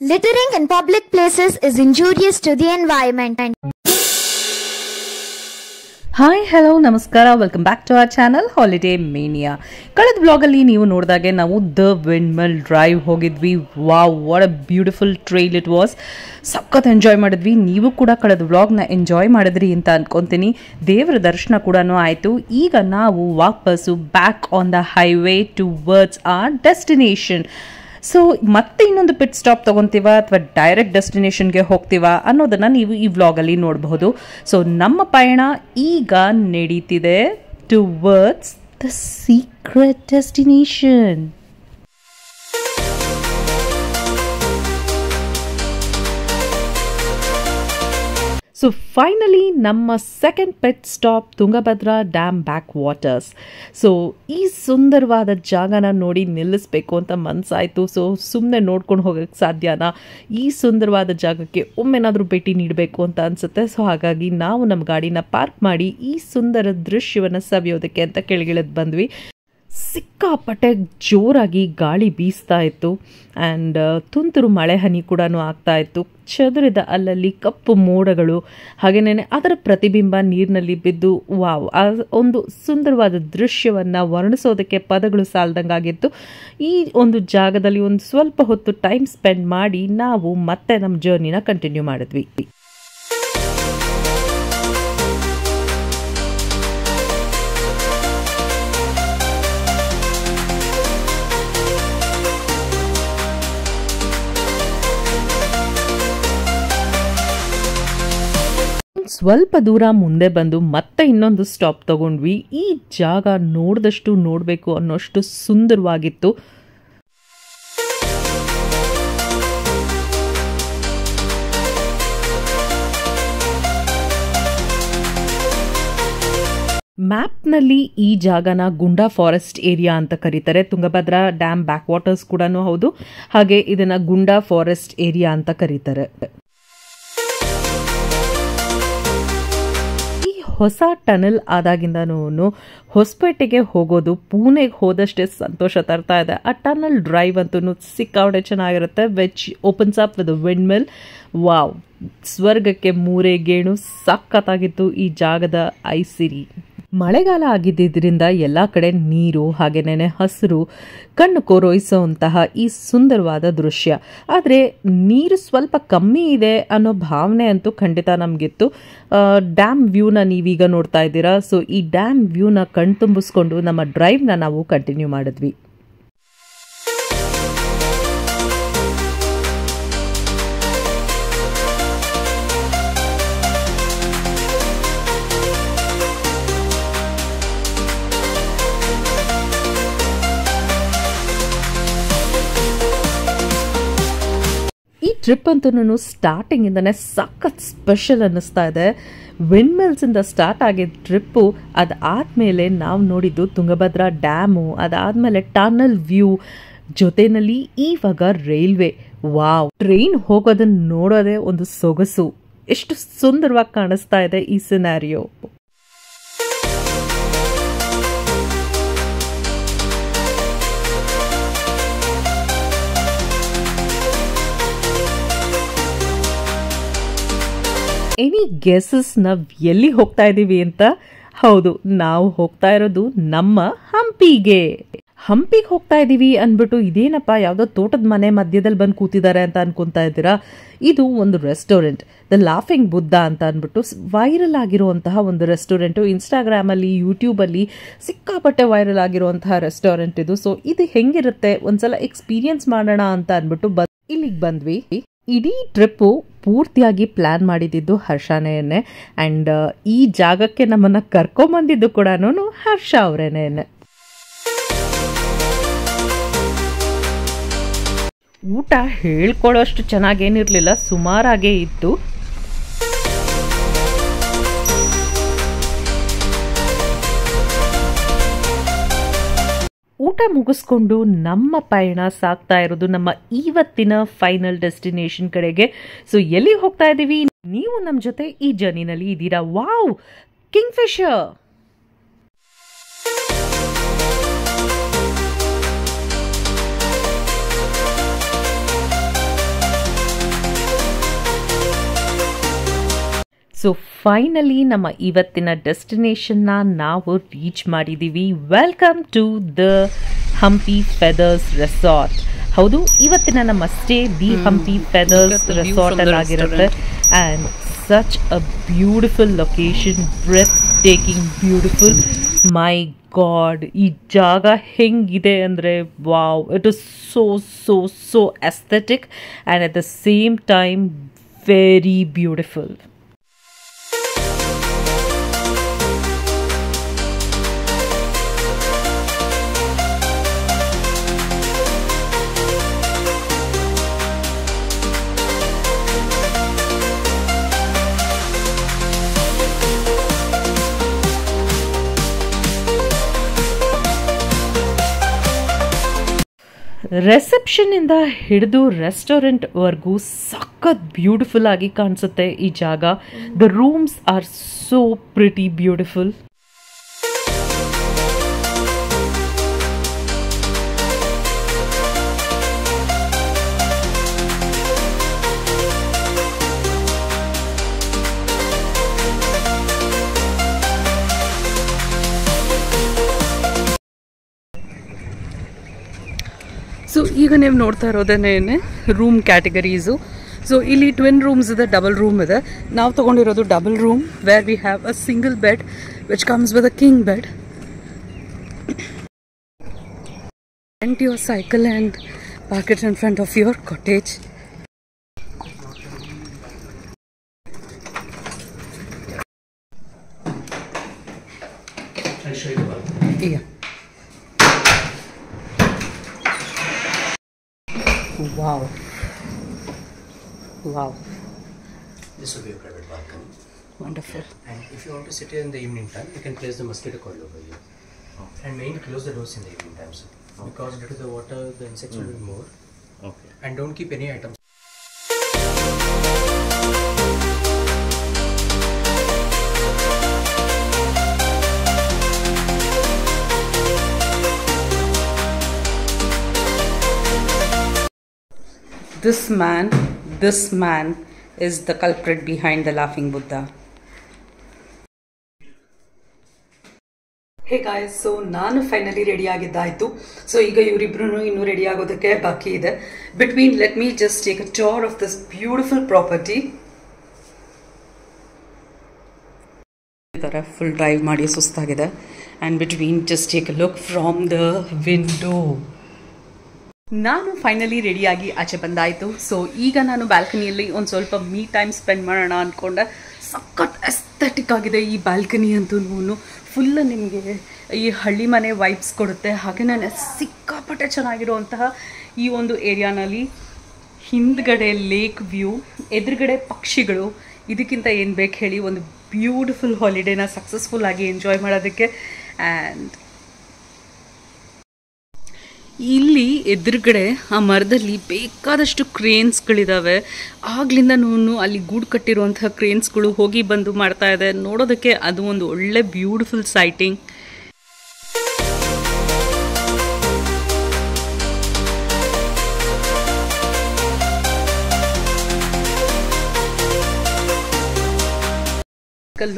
Littering in public places is injurious to the environment. Hi hello ನಮಸ್ಕಾರ, welcome back to our channel holiday mania. ಕಳೆದ ಬ್ಲಾಗಲ್ಲಿ ನೀವು ನೋಡಿದಾಗೆ ನಾವು ದ ವಿಂಡ್ಮಿಲ್ ಡ್ರೈವ್ ಹೋಗಿದ್ವಿ. Wow, what a beautiful trail it was. ಸಖತ್ enjoy ಮಾಡಿದ್ವಿ. ನೀವು ಕೂಡ ಕಳೆದ ವ್ಲಾಗ್ನ ಎಂಜಾಯ್ ಮಾಡಿದ್ರಿ ಅಂತ ಅನ್ಕೊತೀನಿ. ದೇವರ ದರ್ಶನ ಕೂಡ ಆಯಿತು. ಈಗ ನಾವು ವಾಪಸ್ಸು back on the highway towards our destination. So ಮತ್ತೆ ಇನ್ನೊಂದು ಪಿಟ್ ಸ್ಟಾಪ್ ತೊಗೊತೀವ ಅಥವಾ ಡೈರೆಕ್ಟ್ ಡೆಸ್ಟಿನೇಷನ್ಗೆ ಹೋಗ್ತೀವ ಅನ್ನೋದನ್ನು ನೀವು ಈ ವ್ಲಾಗಲ್ಲಿ ನೋಡಬಹುದು. ಸೊ ನಮ್ಮ ಪಯಣ ಈಗ ನಡೀತಿದೆ towards the secret destination. So finally ನಮ್ಮ second pit stop Tungabhadra dam backwaters. So ಈ ಸುಂದರವಾದ ಜಾಗನ ನೋಡಿ ನಿಲ್ಲಿಸ್ಬೇಕು ಅಂತ ಮನಸ್ಸಾಯಿತು. ಸೊ ಸುಮ್ಮನೆ ನೋಡ್ಕೊಂಡು ಹೋಗೋಕ್ಕೆ ಸಾಧ್ಯನಾ? ಈ ಸುಂದರವಾದ ಜಾಗಕ್ಕೆ ಒಮ್ಮೆನಾದರೂ ಭೇಟಿ ನೀಡಬೇಕು ಅಂತ ಅನಿಸುತ್ತೆ. ಸೊ ಹಾಗಾಗಿ ನಾವು ನಮ್ಮ ಗಾಡಿನ ಪಾರ್ಕ್ ಮಾಡಿ ಈ ಸುಂದರ ದೃಶ್ಯವನ್ನು ಸವಿಯೋದಕ್ಕೆ ಅಂತ ಕೆಳಗಿಳಿದು ಬಂದ್ವಿ. ಸಿಕ್ಕಾಪಟ್ಟೆ ಜೋರಾಗಿ ಗಾಳಿ ಬೀಸ್ತಾ ಇತ್ತು ಆ್ಯಂಡ್ ತುಂತುರು ಮಳೆ ಹನಿ ಕೂಡ ಆಗ್ತಾ ಇತ್ತು. ಚದುರಿದ ಅಲ್ಲಲ್ಲಿ ಕಪ್ಪು ಮೋಡಗಳು, ಹಾಗೆಯೇ ಅದರ ಪ್ರತಿಬಿಂಬ ನೀರಿನಲ್ಲಿ ಬಿದ್ದು ವಾವ್, ಒಂದು ಸುಂದರವಾದ ದೃಶ್ಯವನ್ನು ವರ್ಣಿಸೋದಕ್ಕೆ ಪದಗಳು ಸಾಲದಂಗಾಗಿತ್ತು. ಈ ಒಂದು ಜಾಗದಲ್ಲಿ ಒಂದು ಸ್ವಲ್ಪ ಹೊತ್ತು ಟೈಮ್ ಸ್ಪೆಂಡ್ ಮಾಡಿ ನಾವು ಮತ್ತೆ ನಮ್ಮ ಜರ್ನಿನ ಕಂಟಿನ್ಯೂ ಮಾಡಿದ್ವಿ. ಸ್ವಲ್ಪ ದೂರ ಮುಂದೆ ಬಂದು ಮತ್ತೆ ಇನ್ನೊಂದು ಸ್ಟಾಪ್ ತಗೊಂಡ್ವಿ. ಈ ಜಾಗ ನೋಡಿದಷ್ಟು ನೋಡಬೇಕು ಅನ್ನೋಷ್ಟು ಸುಂದರವಾಗಿತ್ತು. ಮ್ಯಾಪ್ನಲ್ಲಿ ಈ ಜಾಗನ ಗುಂಡಾ ಫಾರೆಸ್ಟ್ ಏರಿಯಾ ಅಂತ ಕರೀತಾರೆ. ತುಂಗಭದ್ರಾ ಡ್ಯಾಮ್ ಬ್ಯಾಕ್ ವಾಟರ್ಸ್ ಕೂಡ ಹೌದು, ಹಾಗೆ ಇದನ್ನ ಗುಂಡಾ ಫಾರೆಸ್ಟ್ ಏರಿಯಾ ಅಂತ ಕರೀತಾರೆ. ಹೊಸ ಟನಲ್ ಆದಾಗಿಂದನೂ ಹೊಸಪೇಟೆಗೆ ಹೋಗೋದು ಪೂನೆಗೆ ಹೋದಷ್ಟೇ ಸಂತೋಷ ತರ್ತಾ ಇದೆ. ಆ ಟನಲ್ ಡ್ರೈವ್ ಅಂತೂ ಸಿಕ್ಕಾಪಟ್ಟೆ ಚೆನ್ನಾಗಿರುತ್ತೆ. Which opens up with windmill. Wow, ಸ್ವರ್ಗಕ್ಕೆ ಮೂರೇ ಗೇಣು. ಸಖತ್ತಾಗಿತ್ತು ಈ ಜಾಗದ ಐಸಿರಿ. ಮಳೆಗಾಲ ಆಗಿದ್ದರಿಂದ ಎಲ್ಲ ಕಡೆ ನೀರು ಹಾಗೇನೆ ಹಸಿರು ಕಣ್ಣು ಕೊರೊಯಿಸುವಂತಹ ಈ ಸುಂದರವಾದ ದೃಶ್ಯ. ಆದರೆ ನೀರು ಸ್ವಲ್ಪ ಕಮ್ಮಿ ಇದೆ ಅನ್ನೋ ಭಾವನೆ ಅಂತೂ ಖಂಡಿತ ನಮಗಿತ್ತು. ಡ್ಯಾಮ್ ವ್ಯೂನ ನೀವೀಗ ನೋಡ್ತಾ ಇದ್ದೀರಾ. ಸೊ ಈ ಡ್ಯಾಮ್ ವ್ಯೂನ ಕಣ್ತುಂಬಿಸ್ಕೊಂಡು ನಮ್ಮ ಡ್ರೈವ್ನ ನಾವು ಕಂಟಿನ್ಯೂ ಮಾಡಿದ್ವಿ. ಈ ಟ್ರಿಪ್ ಅಂತೂ ಸ್ಟಾರ್ಟಿಂಗ್ ಇಂದನೇ ಸಖತ್ ಸ್ಪೆಷಲ್ ಅನ್ನಿಸ್ತಾ ಇದೆ. ವಿಂಡ್ಮಿಲ್ಸ್ ಇಂದ ಸ್ಟಾರ್ಟ್ ಆಗಿದ್ದ ಟ್ರಿಪ್ಪು, ಅದಾದ್ಮೇಲೆ ನಾವು ನೋಡಿದ್ದು ತುಂಗಭದ್ರಾ ಡ್ಯಾಮು, ಅದಾದ್ಮೇಲೆ ಟನಲ್ ವ್ಯೂ, ಜೊತೆಯಲ್ಲಿ ಇವಾಗ ರೈಲ್ವೆ. ವಾವ್, ಟ್ರೈನ್ ಹೋಗೋದನ್ನ ನೋಡೋದೇ ಒಂದು ಸೊಗಸು. ಎಷ್ಟು ಸುಂದರವಾಗಿ ಕಾಣಿಸ್ತಾ ಇದೆ ಈ ಸಿನಾರಿಯೋ. ಎನಿ ಗೆಸಸ್ ನಾವು ಎಲ್ಲಿ ಹೋಗ್ತಾ ಇದ್ದೀವಿ ಅಂತ? ಹೌದು, ನಾವು ಹೋಗ್ತಾ ಇರೋದು ನಮ್ಮ ಹಂಪಿಗೆ ಹೋಗ್ತಾ ಇದ್ದೀವಿ ಅಂದ್ಬಿಟ್ಟು ಇದೇನಪ್ಪ ಯಾವುದೋ ತೋಟದ ಮನೆ ಮಧ್ಯದಲ್ಲಿ ಬಂದು ಕೂತಿದ್ದಾರೆ ಅಂತ ಅನ್ಕೊಂತಾ ಇದ್ದೀರಾ? ಇದು ಒಂದು ರೆಸ್ಟೋರೆಂಟ್, ದ ಲಾಫಿಂಗ್ ಬುದ್ಧ ಅಂತ ಅಂದ್ಬಿಟ್ಟು ವೈರಲ್ ಆಗಿರುವಂತಹ ಒಂದು ರೆಸ್ಟೋರೆಂಟು. ಇನ್ಸ್ಟಾಗ್ರಾಮಲ್ಲಿ, ಯೂಟ್ಯೂಬಲ್ಲಿ ಸಿಕ್ಕಾಪಟ್ಟೆ ವೈರಲ್ ಆಗಿರುವಂತಹ ರೆಸ್ಟೋರೆಂಟ್ ಇದು. ಸೊ ಇದು ಹೆಂಗಿರುತ್ತೆ ಒಂದ್ಸಲ ಎಕ್ಸ್ಪೀರಿಯನ್ಸ್ ಮಾಡೋಣ ಅಂತ ಅಂದ್ಬಿಟ್ಟು ಇಲ್ಲಿಗೆ ಬಂದ್ವಿ. ಇಡೀ ಟ್ರಿಪ್ಪು ಪೂರ್ತಿಯಾಗಿ ಪ್ಲಾನ್ ಮಾಡಿದ್ದು ಹರ್ಷಾನೇನೆ ಆ್ಯಂಡ್ ಈ ಜಾಗಕ್ಕೆ ನಮ್ಮನ್ನು ಕರ್ಕೊಂಬಂದಿದ್ದು ಕೂಡ ಹರ್ಷ ಅವರೇನೆ. ಊಟ ಹೇಳ್ಕೊಳ್ಳೋಷ್ಟು ಚೆನ್ನಾಗೇನಿರಲಿಲ್ಲ, ಸುಮಾರಾಗೇ ಇತ್ತು. ಊಟ ಮುಗಿಸ್ಕೊಂಡು ನಮ್ಮ ಪಯಣ ಸಾಗ್ತಾ ಇರೋದು ನಮ್ಮ ಇವತ್ತಿನ ಫೈನಲ್ ಡೆಸ್ಟಿನೇಷನ್ ಕಡೆಗೆ. ಸೊ ಎಲ್ಲಿಗೆ ಹೋಗ್ತಾ ಇದ್ದೀವಿ? ನೀವು ನಮ್ಮ ಜೊತೆ ಈ ಜರ್ನಿನಲ್ಲಿ ಇದ್ದೀರಾ. Wow, Kingfisher. ಸೊ ಫೈನಲಿ ನಮ್ಮ ಇವತ್ತಿನ ಡೆಸ್ಟಿನೇಷನ್ನ ನಾವು ರೀಚ್ ಮಾಡಿದ್ದೀವಿ. Welcome to the Hampi feathers resort. ಹೌದು, ಇವತ್ತಿನ ನಮ್ಮ stay the Hampi feathers resort ಅಲ್ಲಿ ಆಗಿರುತ್ತೆ. And such a beautiful location, breathtaking beautiful. My god, ಈ ಜಾಗ ಹೆಂಗಿದೆ ಅಂದರೆ wow, it is so so so aesthetic and at the same time very beautiful. ರಿಸೆಪ್ಷನಿಂದ ಹಿಡಿದು ರೆಸ್ಟೋರೆಂಟ್ವರೆಗೂ ಸಖತ್ ಬ್ಯೂಟಿಫುಲ್ ಆಗಿ ಕಾಣಿಸುತ್ತೆ ಈ ಜಾಗ. The rooms are so pretty beautiful. So ಈಗ ನೀವು ನೋಡ್ತಾ ಇರೋದೇನೆ ರೂಮ್ ಕ್ಯಾಟಗರೀಸು. ಸೊ ಇಲ್ಲಿ ಟ್ವಿನ್ ರೂಮ್ಸ್ ಇದೆ, ಡಬಲ್ ರೂಮ್ ಇದೆ. ನಾವು ತೊಗೊಂಡಿರೋದು double room where we have a single bed which comes with a king bed. Rent your cycle and park it in front of your cottage. I'll show you the balcony. Yeah. Wow. Wow. This will be a private balcony. Wonderful. And if you want to sit here in the evening time, you can place the mosquito coil over here. Okay. And mainly close the doors in the evening time, sir. Okay. Because due to the water, the insects will be more. Okay. And don't keep any items. This man is the culprit behind the laughing Buddha. Hey guys, so ನಾನು finally ready ಆಗಿದ್ದಾಯಿತು. So ಈಗ ಇವರಿಬ್ರು ಇನ್ನೂ ready ಆಗೋದಕ್ಕೆ ಬಾಕಿ ಇದೆ. Between let me just take a tour of this beautiful property. ಈ ಥರ ಫುಲ್ ಡ್ರೈವ್ ಮಾಡಿ ಸುಸ್ತಾಗಿದೆ. And between just take a look from the window. ನಾನು ಫೈನಲಿ ರೆಡಿಯಾಗಿ ಆಚೆ ಬಂದಾಯಿತು. ಸೊ ಈಗ ನಾನು ಬ್ಯಾಲ್ಕನಿಯಲ್ಲಿ ಒಂದು ಸ್ವಲ್ಪ ಮೀ ಟೈಮ್ ಸ್ಪೆಂಡ್ ಮಾಡೋಣ ಅಂದ್ಕೊಂಡೆ. ಸಖತ್ ಎಸ್ಥೆಟಿಕ್ ಆಗಿದೆ ಈ ಬ್ಯಾಲ್ಕನಿ ಅಂತೂ. ಫುಲ್ ನಿಮಗೆ ಈ ಹಳ್ಳಿ ಮನೆ ವೈಬ್ಸ್ ಕೊಡುತ್ತೆ. ಹಾಗೆ ನಾನು ಸಿಕ್ಕಾಪಟ್ಟೆ ಚೆನ್ನಾಗಿರುವಂತಹ ಈ ಒಂದು ಏರಿಯಾನಲ್ಲಿ ಹಿಂದ್ಗಡೆ ಲೇಕ್ ವ್ಯೂ, ಎದುರುಗಡೆ ಪಕ್ಷಿಗಳು, ಇದಕ್ಕಿಂತ ಏನು ಬೇಕು ಹೇಳಿ ಒಂದು ಬ್ಯೂಟಿಫುಲ್ ಹಾಲಿಡೇನ ಸಕ್ಸಸ್ಫುಲ್ ಆಗಿ ಎಂಜಾಯ್ ಮಾಡೋದಕ್ಕೆ. ಆ್ಯಂಡ್ ಇಲ್ಲಿ ಎದುರುಗಡೆ ಆ ಮರದಲ್ಲಿ ಬೇಕಾದಷ್ಟು ಕ್ರೇನ್ಸ್ಗಳಿದ್ದಾವೆ. ಆಗ್ಲಿಂದನೂ ಅಲ್ಲಿ ಗೂಡು ಕಟ್ಟಿರುವಂತಹ ಕ್ರೇನ್ಸ್ಗಳು ಹೋಗಿ ಬಂದು ಮಾಡ್ತಾ ಇದೆ. ನೋಡೋದಕ್ಕೆ ಅದು ಒಂದು ಒಳ್ಳೆ beautiful sighting.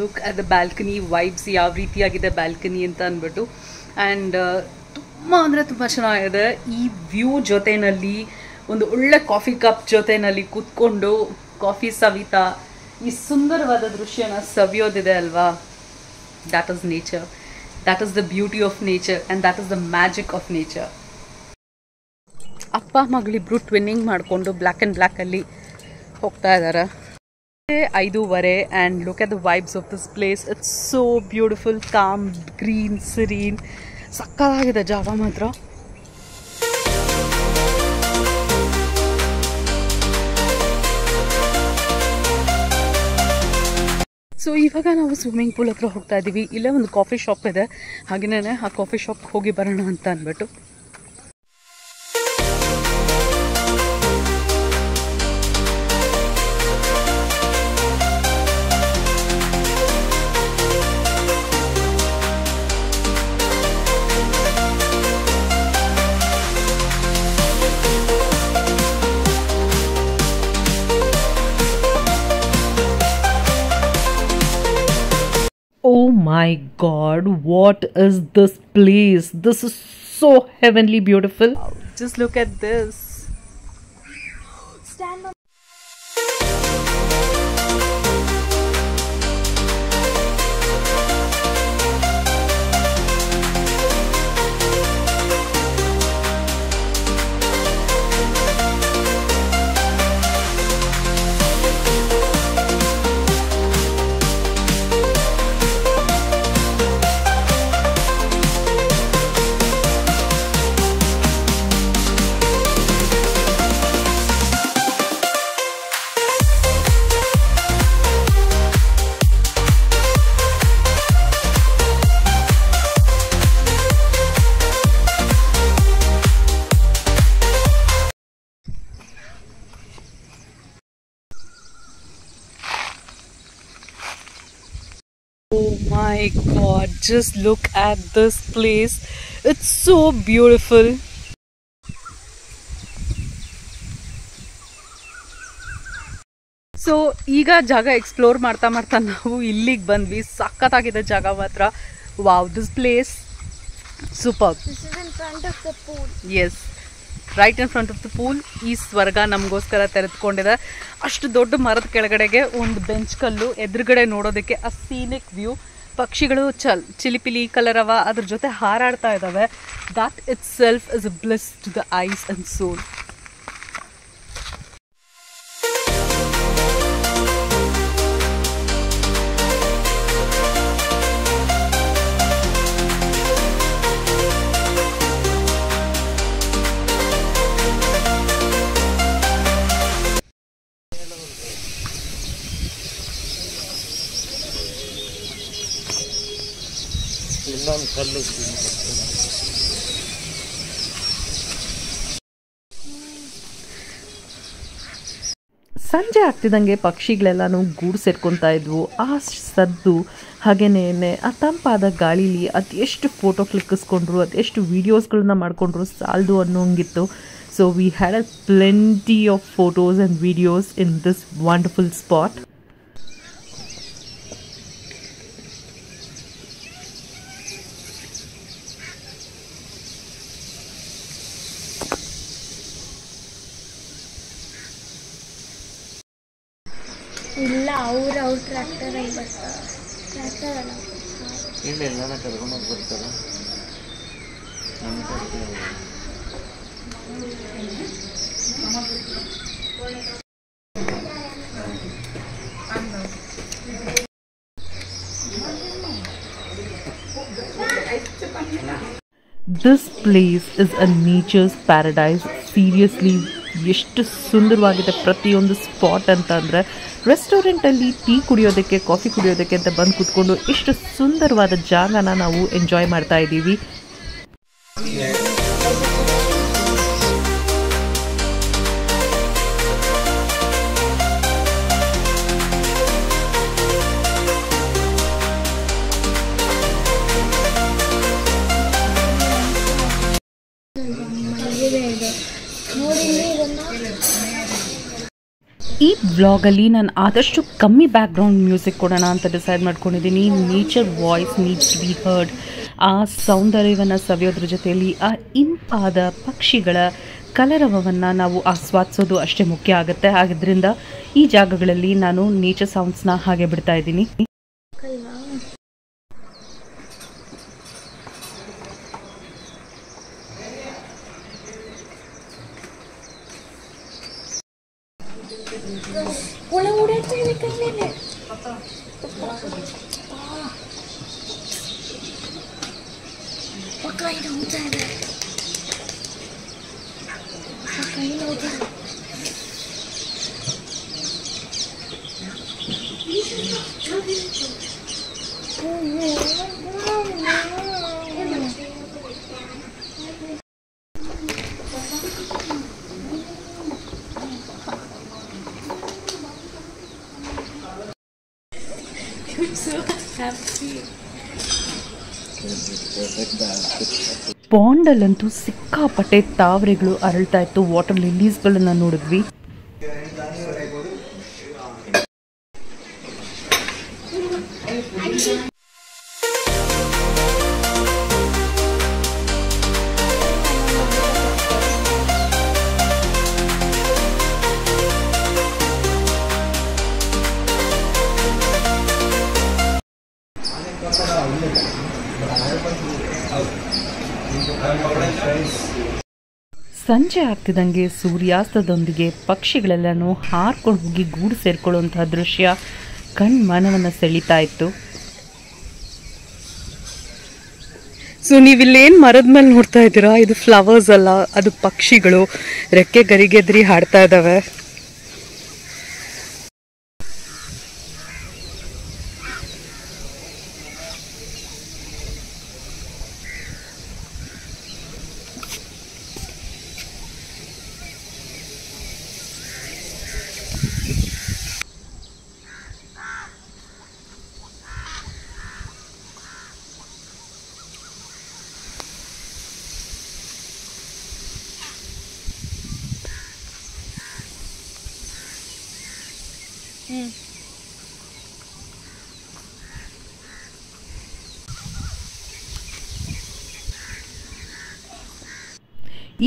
Look at the balcony vibes, ಯಾವ ರೀತಿಯಾಗಿದೆ ಬ್ಯಾಲ್ಕನಿ ಅಂತ ಅಂದ್ಬಿಟ್ಟು. ಆ್ಯಂಡ್ ತುಂಬ ಅಂದರೆ ತುಂಬ ಚೆನ್ನಾಗಿದೆ. ಈ ವ್ಯೂ ಜೊತೆಯಲ್ಲಿ ಒಂದು ಒಳ್ಳೆ ಕಾಫಿ ಕಪ್ ಜೊತೆಯಲ್ಲಿ ಕೂತ್ಕೊಂಡು ಕಾಫಿ ಸವಿತಾ ಈ ಸುಂದರವಾದ ದೃಶ್ಯನ ಸವಿಯೋದಿದೆ ಅಲ್ವಾ. That is nature, that is the beauty of nature and that is the magic of nature. ಅಪ್ಪ ಮಗಳಿಬ್ರು ಟ್ವಿನ್ನಿಂಗ್ ಮಾಡಿಕೊಂಡು ಬ್ಲ್ಯಾಕ್ ಆ್ಯಂಡ್ ಬ್ಲ್ಯಾಕಲ್ಲಿ ಹೋಗ್ತಾ ಇದ್ದಾರೆ. 5:30 and look at the vibes of this place. It's so beautiful, calm, green, serene. ಸಕ್ಕತ್ತಾಗಿದೆ ಜಾಗ ಮಾತ್ರ. So ಇವಾಗ ನಾವು ಸ್ವಿಮ್ಮಿಂಗ್ ಪೂಲ್ ಹತ್ರ ಹೋಗ್ತಾ ಇದ್ದೀವಿ. ಇಲ್ಲೇ ಒಂದು ಕಾಫಿ ಶಾಪ್ ಇದೆ, ಹಾಗೆಯೇ ಆ ಕಾಫಿ ಶಾಪ್ಗೆ ಹೋಗಿ ಬರೋಣ ಅಂತ ಅಂದ್ಬಿಟ್ಟು. my god, what is this place? This is so heavenly beautiful. Just look at this. Stand on. Oh my god, just look at this place. It's so beautiful. So ಈಗ ಜಾಗ ಎಕ್ಸ್ಪ್ಲೋರ್ ಮಾಡ್ತಾ ಮಾಡ್ತಾ ನಾವು ಇಲ್ಲಿಗೆ ಬಂದ್ವಿ. ಸಖತ್ತಾಗಿದೆ ಜಾಗ ಮಾತ್ರ. Wow, this place super. This is in front of the pool. Yes, right in front of the pool. ಈ ಸ್ವರ್ಗ ನಮಗೋಸ್ಕರ ತೆರೆದುಕೊಂಡಿದೆ. ಅಷ್ಟು ದೊಡ್ಡ ಮರದ ಕೆಳಗಡೆಗೆ ಒಂದು ಬೆಂಚ್ ಕಲ್ಲು, ಎದುರುಗಡೆ ನೋಡೋದಕ್ಕೆ ಆ ಸೀನಿಕ್ ವ್ಯೂ. ಪಕ್ಷಿಗಳು ಚಿಲಿಪಿಲಿ ಕಲರವ ಅದ್ರ ಜೊತೆ ಹಾರಾಡ್ತಾ ಇದ್ದಾವೆ. That itself is a bliss to the eyes and soul. ಸಂಜೆ ಆಗ್ತಿದ್ದಂಗೆ ಪಕ್ಷಿಗಳೆಲ್ಲನೂ ಗೂಡು ಸೇರ್ಕೊತಾ ಇದ್ವು. ಆ ಸದ್ದು ಹಾಗೇನೆ ಆ ತಂಪಾದ ಗಾಳೀಲಿ ಅದೆಷ್ಟು ಫೋಟೋ ಕ್ಲಿಕ್ಕಿಸ್ಕೊಂಡ್ರು, ಅದೆಷ್ಟು ವೀಡಿಯೋಸ್ಗಳನ್ನ ಮಾಡಿಕೊಂಡ್ರು ಸಾಲದು ಅನ್ನೋಂಗಿತ್ತು. So we had a plenty of photos and videos in this wonderful spot. ಇಲ್ಲ, ಅವ್ರ ಟ್ರ್ಯಾಕ್ಟರಲ್ಲಿ ಬರ್ತಾರೆ. ಟ್ರ್ಯಾಕ್ಟರ್ ಅಲ್ಲ, ಇಲ್ಲ ಎಲ್ಲ ಕರ್ಕೊಂಡೋಗಿ ಬರ್ತಾರೆ. This place is a nature's paradise. Seriously ಎಷ್ಟು ಸುಂದರವಾಗಿದೆ ಪ್ರತಿಯೊಂದು ಸ್ಪಾಟ್ ಅಂತ ಅಂದರೆ, ರೆಸ್ಟೋರೆಂಟಲ್ಲಿ ಟೀ ಕುಡಿಯೋದಕ್ಕೆ, ಕಾಫಿ ಕುಡಿಯೋದಕ್ಕೆ ಅಂತ ಬಂದು ಕೂತ್ಕೊಂಡು ಎಷ್ಟು ಸುಂದರವಾದ ಜಾಗನ ನಾವು ಎಂಜಾಯ್ ಮಾಡ್ತಾ ಇದ್ದೀವಿ. ಈ ವ್ಲಾಗಲ್ಲಿ ನಾನು ಆದಷ್ಟು ಕಮ್ಮಿ ಬ್ಯಾಕ್ಗ್ರೌಂಡ್ ಮ್ಯೂಸಿಕ್ ಕೊಡೋಣ ಅಂತ ಡಿಸೈಡ್ ಮಾಡ್ಕೊಂಡಿದ್ದೀನಿ. Nature voice needs to be heard. ಆ ಸೌಂದರ್ಯವನ್ನು ಸವಿಯೋದ್ರ ಜೊತೆಯಲ್ಲಿ ಆ ಇಂಪಾದ ಪಕ್ಷಿಗಳ ಕಲರವವನ್ನು ನಾವು ಆಸ್ವಾದಿಸೋದು ಅಷ್ಟೇ ಮುಖ್ಯ ಆಗುತ್ತೆ. ಆದ್ದರಿಂದ ಈ ಜಾಗಗಳಲ್ಲಿ ನಾನು ನೇಚರ್ ಸೌಂಡ್ಸ್ನ ಹಾಗೆ ಬಿಡ್ತಾ ಇದ್ದೀನಿ. ಪಾಂಡಲ್ಲಂತೂ ಸಿಕ್ಕಾಪಟ್ಟೆ ತಾವರೆಗಳು ಅರಳ್ತಾ ಇತ್ತು. ವಾಟರ್ ಲಿಲ್ಲೀಸ್ಗಳನ್ನ ನೋಡಿದ್ವಿ. ಸಂಜೆ ಆಗ್ತಿದ್ದಂಗೆ ಸೂರ್ಯಾಸ್ತದೊಂದಿಗೆ ಪಕ್ಷಿಗಳೆಲ್ಲನೂ ಹಾರ್ಕೊಂಡು ಹೋಗಿ ಗೂಡು ಸೇರ್ಕೊಳ್ಳುವಂತಹ ದೃಶ್ಯ ಕಣ್ಮನವನ್ನು ಸೆಳೀತಾ ಇತ್ತು. ಸೊ ನೀವಿಲ್ಲೇನು ಮರದ ಮೇಲೆ ನೋಡ್ತಾ ಇದ್ದೀರಾ, ಇದು ಫ್ಲವರ್ಸ್ ಅಲ್ಲ, ಅದು ಪಕ್ಷಿಗಳು ರೆಕ್ಕೆ ಗರಿಗೆದ್ರಿ ಹಾಡ್ತಾ ಇದ್ದಾವೆ.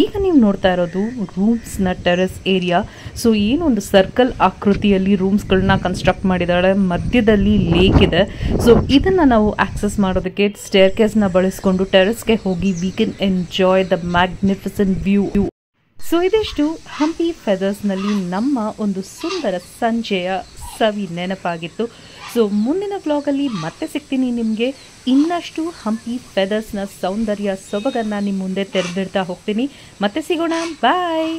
ಈಗ ನೀವು ನೋಡ್ತಾ ಇರೋದು ರೂಮ್ಸ್ನ ಟೆರೆಸ್ ಏರಿಯಾ. ಸೊ ಏನೊಂದು ಸರ್ಕಲ್ ಆಕೃತಿಯಲ್ಲಿ ರೂಮ್ಸ್ಗಳನ್ನ ಕನ್ಸ್ಟ್ರಕ್ಟ್ ಮಾಡಿದ್ದಾಳೆ, ಮಧ್ಯದಲ್ಲಿ ಲೇಕ್ ಇದೆ. ಸೊ ಇದನ್ನು ನಾವು ಆಕ್ಸೆಸ್ ಮಾಡೋದಕ್ಕೆ ಸ್ಟೇರ್ ಕೇಸ್ನ ಬಳಸ್ಕೊಂಡು ಟೆರೆಸ್ಗೆ ಹೋಗಿ we can enjoy the magnificent view. So ಇದಿಷ್ಟು ಹಂಪಿ ಫೆದರ್ಸ್ನಲ್ಲಿ ನಮ್ಮ ಒಂದು ಸುಂದರ ಸಂಜೆಯ ಸವಿ ನೆನಪಾಗಿತ್ತು. ಸೊ ಮುಂದಿನ ವ್ಲಾಗಲ್ಲಿ ಮತ್ತೆ ಸಿಗ್ತೀನಿ ನಿಮಗೆ. ಇನ್ನಷ್ಟು ಹಂಪಿ ಫೆದರ್ಸ್ನ ಸೌಂದರ್ಯ ಸೊಬಗನ್ನು ನಿಮ್ಮ ಮುಂದೆ ತೆರೆದಿಡ್ತಾ ಹೋಗ್ತೀನಿ. ಮತ್ತೆ ಸಿಗೋಣ, ಬಾಯ್.